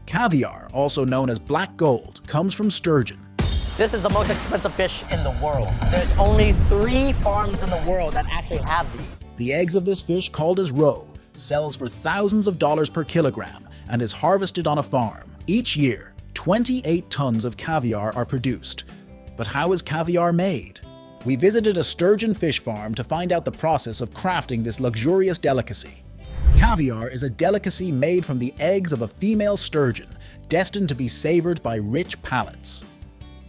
Caviar, also known as black gold, comes from sturgeon. This is the most expensive fish in the world. There's only 3 farms in the world that actually have these. The eggs of this fish, called as roe, sells for thousands of dollars per kilogram and is harvested on a farm. Each year, 28 tons of caviar are produced. But how is caviar made? We visited a sturgeon fish farm to find out the process of crafting this luxurious delicacy. Caviar is a delicacy made from the eggs of a female sturgeon, destined to be savored by rich palates.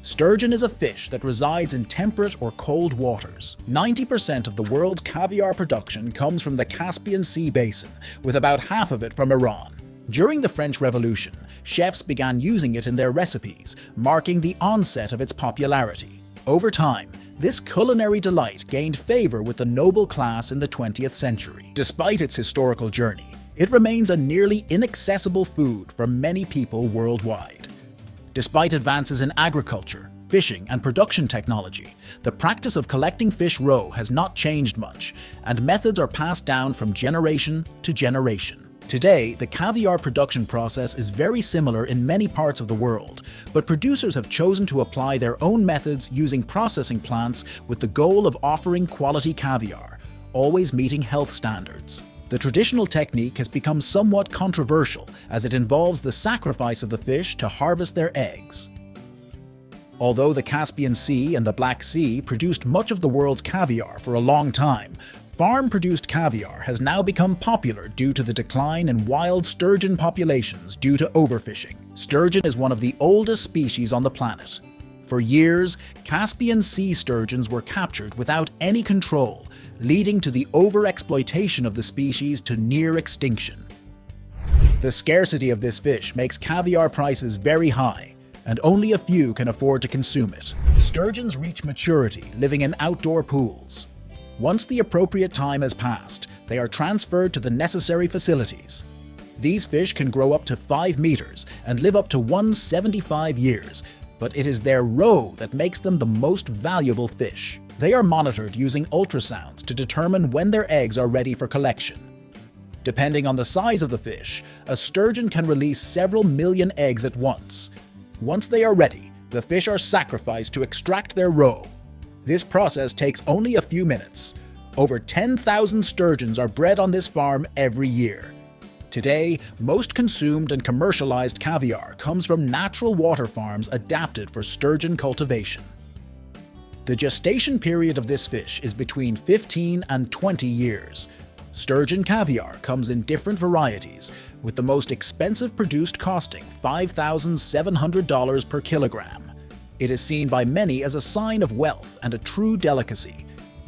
Sturgeon is a fish that resides in temperate or cold waters. 90% of the world's caviar production comes from the Caspian Sea basin, with about half of it from Iran. During the French Revolution, chefs began using it in their recipes, marking the onset of its popularity. Over time, this culinary delight gained favor with the noble class in the 20th century. Despite its historical journey, it remains a nearly inaccessible food for many people worldwide. Despite advances in agriculture, fishing, and production technology, the practice of collecting fish roe has not changed much, and methods are passed down from generation to generation. Today, the caviar production process is very similar in many parts of the world, but producers have chosen to apply their own methods using processing plants with the goal of offering quality caviar, always meeting health standards. The traditional technique has become somewhat controversial as it involves the sacrifice of the fish to harvest their eggs. Although the Caspian Sea and the Black Sea produced much of the world's caviar for a long time, farm-produced caviar has now become popular due to the decline in wild sturgeon populations due to overfishing. Sturgeon is one of the oldest species on the planet. For years, Caspian Sea sturgeons were captured without any control, leading to the overexploitation of the species to near extinction. The scarcity of this fish makes caviar prices very high, and only a few can afford to consume it. Sturgeons reach maturity living in outdoor pools. Once the appropriate time has passed, they are transferred to the necessary facilities. These fish can grow up to 5 meters and live up to 175 years, but it is their roe that makes them the most valuable fish. They are monitored using ultrasounds to determine when their eggs are ready for collection. Depending on the size of the fish, a sturgeon can release several million eggs at once. Once they are ready, the fish are sacrificed to extract their roe. This process takes only a few minutes. Over 10,000 sturgeons are bred on this farm every year. Today, most consumed and commercialized caviar comes from natural water farms adapted for sturgeon cultivation. The gestation period of this fish is between 15 and 20 years. Sturgeon caviar comes in different varieties, with the most expensive produced costing $5,700 per kilogram. It is seen by many as a sign of wealth and a true delicacy.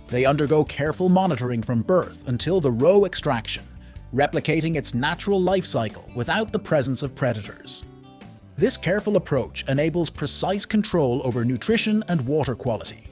They undergo careful monitoring from birth until the roe extraction, replicating its natural life cycle without the presence of predators. This careful approach enables precise control over nutrition and water quality.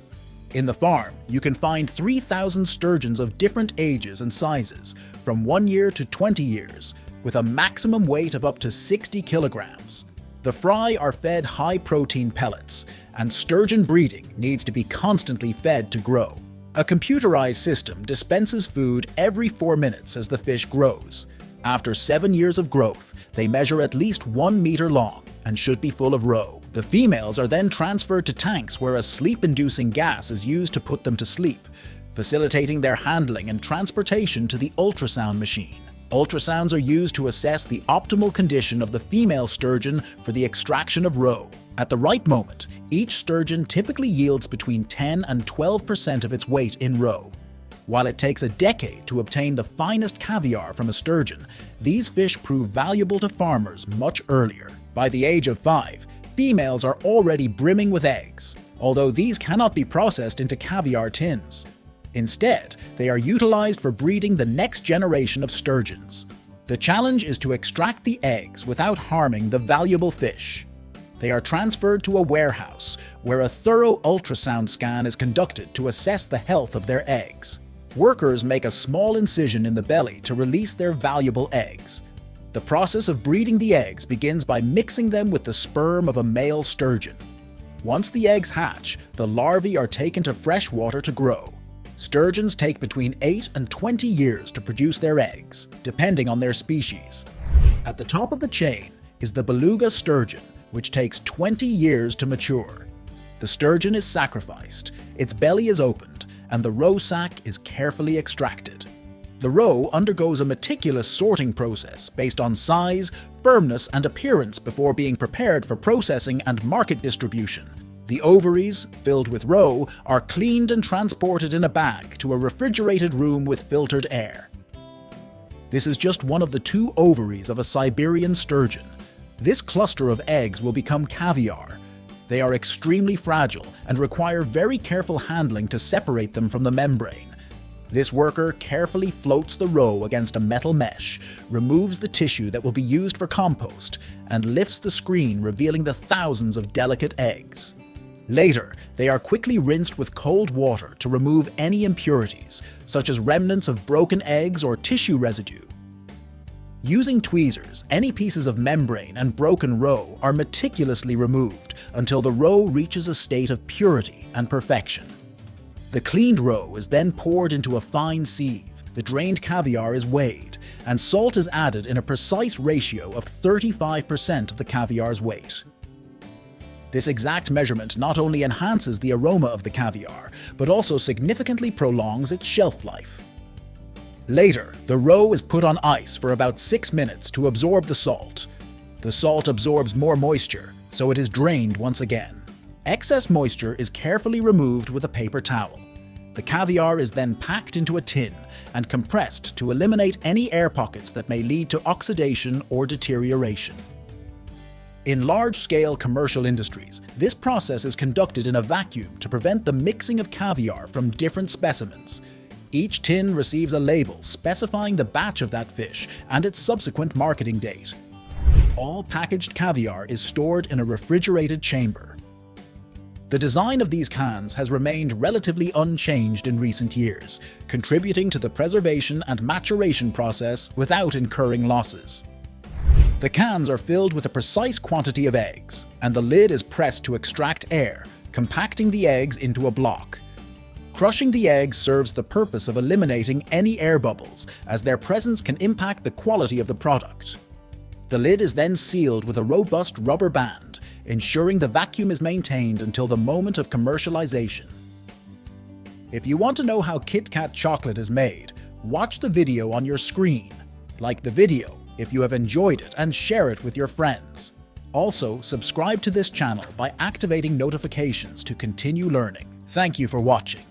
In the farm, you can find 3,000 sturgeons of different ages and sizes, from 1 year to 20 years, with a maximum weight of up to 60 kilograms. The fry are fed high-protein pellets, and sturgeon breeding needs to be constantly fed to grow. A computerized system dispenses food every 4 minutes as the fish grows. After 7 years of growth, they measure at least 1 meter long and should be full of roe. The females are then transferred to tanks where a sleep-inducing gas is used to put them to sleep, facilitating their handling and transportation to the ultrasound machine. Ultrasounds are used to assess the optimal condition of the female sturgeon for the extraction of roe. At the right moment, each sturgeon typically yields between 10 and 12% of its weight in roe. While it takes a decade to obtain the finest caviar from a sturgeon, these fish prove valuable to farmers much earlier. By the age of 5, females are already brimming with eggs, although these cannot be processed into caviar tins. Instead, they are utilized for breeding the next generation of sturgeons. The challenge is to extract the eggs without harming the valuable fish. They are transferred to a warehouse, where a thorough ultrasound scan is conducted to assess the health of their eggs. Workers make a small incision in the belly to release their valuable eggs. The process of breeding the eggs begins by mixing them with the sperm of a male sturgeon. Once the eggs hatch, the larvae are taken to fresh water to grow. Sturgeons take between 8 and 20 years to produce their eggs, depending on their species. At the top of the chain, is the beluga sturgeon, which takes 20 years to mature. The sturgeon is sacrificed, its belly is opened, and the roe sac is carefully extracted. The roe undergoes a meticulous sorting process based on size, firmness, and appearance before being prepared for processing and market distribution. The ovaries, filled with roe, are cleaned and transported in a bag to a refrigerated room with filtered air. This is just one of the 2 ovaries of a Siberian sturgeon. This cluster of eggs will become caviar. They are extremely fragile and require very careful handling to separate them from the membrane. This worker carefully floats the roe against a metal mesh, removes the tissue that will be used for compost, and lifts the screen, revealing the thousands of delicate eggs. Later, they are quickly rinsed with cold water to remove any impurities, such as remnants of broken eggs or tissue residue. Using tweezers, any pieces of membrane and broken roe are meticulously removed until the roe reaches a state of purity and perfection. The cleaned roe is then poured into a fine sieve, the drained caviar is weighed, and salt is added in a precise ratio of 35% of the caviar's weight. This exact measurement not only enhances the aroma of the caviar, but also significantly prolongs its shelf life. Later, the roe is put on ice for about 6 minutes to absorb the salt. The salt absorbs more moisture, so it is drained once again. Excess moisture is carefully removed with a paper towel. The caviar is then packed into a tin and compressed to eliminate any air pockets that may lead to oxidation or deterioration. In large-scale commercial industries, this process is conducted in a vacuum to prevent the mixing of caviar from different specimens. Each tin receives a label specifying the batch of that fish and its subsequent marketing date. All packaged caviar is stored in a refrigerated chamber. The design of these cans has remained relatively unchanged in recent years, contributing to the preservation and maturation process without incurring losses. The cans are filled with a precise quantity of eggs, and the lid is pressed to extract air, compacting the eggs into a block. Crushing the eggs serves the purpose of eliminating any air bubbles, as their presence can impact the quality of the product. The lid is then sealed with a robust rubber band, ensuring the vacuum is maintained until the moment of commercialization. If you want to know how Kit Kat chocolate is made, watch the video on your screen. Like the video if you have enjoyed it and share it with your friends. Also, subscribe to this channel by activating notifications to continue learning. Thank you for watching.